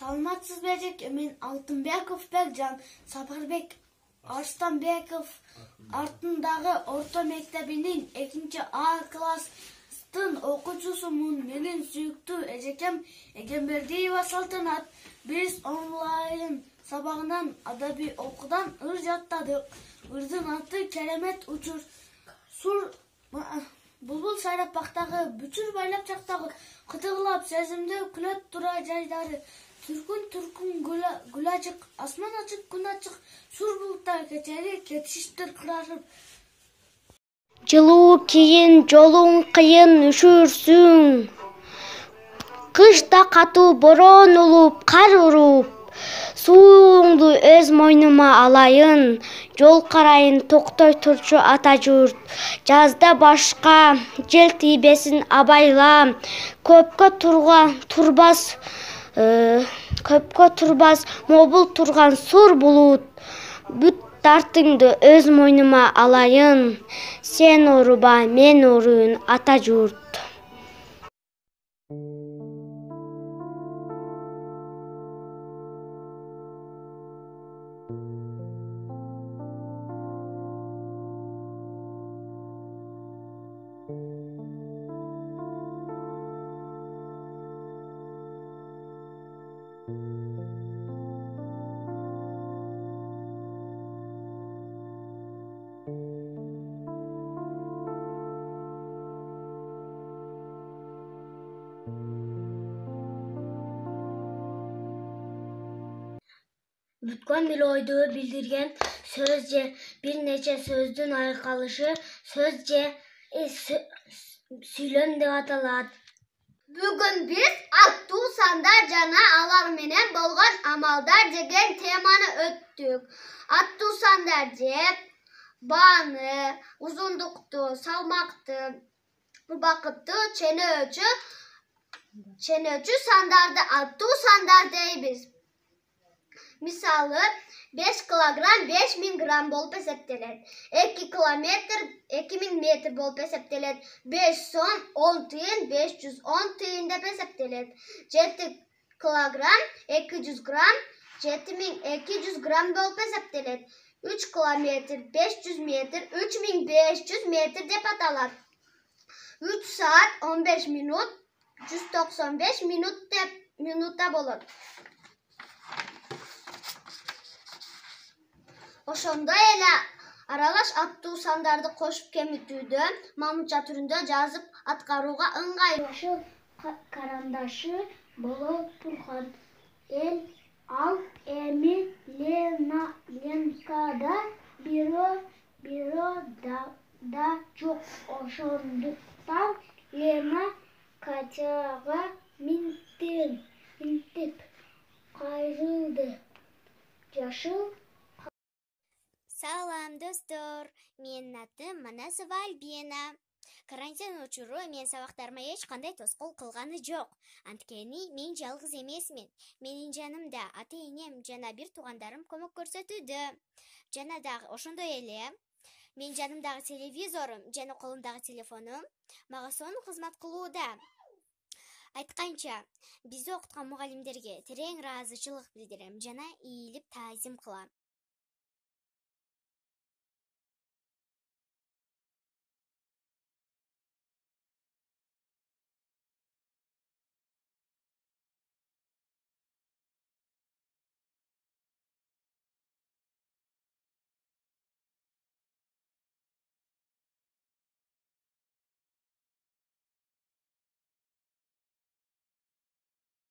Саламатсыз бек, мен Алтынбеков Бекжан, Сапарбек Арстанбеков артындағы орта мектебinin 2А класстың оқушысымын. Менің сүйікті эжекем Егембердиева Салтанат. Біз онлайн сабағынан адаби оқудан ыр жаттадық. Ырдың аты керемет учур. Сур бұлбұл сайрап бақтағы, бүчір байлап жақтағы, қытығылап сезімді күлет тұра жайдары. Түркін гүл açık, asman açık, gün açık, sur bulutlar keçeri, ketiştir kırarıp. Жылуу кийин жолуң кыйын үшүрсүң. Кышта катуу бороон улуп, кар уруп, сууңду өз мойнума алайын. Жол карайын, токтой турчу ата журт. Жазда башка жел тийбесин абайла. Көпкө турбас мобул турган сур булут. Бүт тартыңды өз мойнума алайын. Сен оруба, мен оруйун ата журт. Бүткөн бир ойду билдирген сөз же бир нече сөздүн айкалышы сөз же сүйлөм деп аталат. Бүгүн биз аттуу сандар жана алар менен болгон амалдар деген теманы өттүк. Аттуу сандар же бааны, узундукту, салмакты, убакытты, ченөөчү сандарды аттуу сандар дейбиз. Мисалы, 5 килограмм 5000 грамм болуп эсептелет. 2 километр 2000 метр болуп эсептелет. 5 сом 10 тыйын 510 тыйын деп эсептелет. 7 килограмм 200 грамм 7200 грамм болуп эсептелет. 3 километр 500 метр 3500 метр деп аталат. 3 saat 15 minut 195 минутта болот. Ошондой эле аралаш аттуу сандарды кошуп кемитүүдө, мамытча түрүндө жазып аткарууга ыңгайлуу. Ошол карандашы боло турган ал эми ленкада бирөө да жок. Ошондуктан Лена Катяга минтип кайрылды. Жашыл. Салам, достор. Менин атым Манасова Альбина. Карантин учуру мен сабактарыма эч кандай тоскоол кылганы жок. Анткени мен жалгыз эмесмин. Менин жанымда ата-энем жана бир туугандарым көмөк көрсөтүүдө. Жана дагы ошондой эле менин жанымдагы телевизорум жана колумдагы телефонум мага сонун кызмат кылууда. Айтканча, бизди окуткан мугалимдерге терең ыраазычылык билдирем жана ийилип таазим кылам.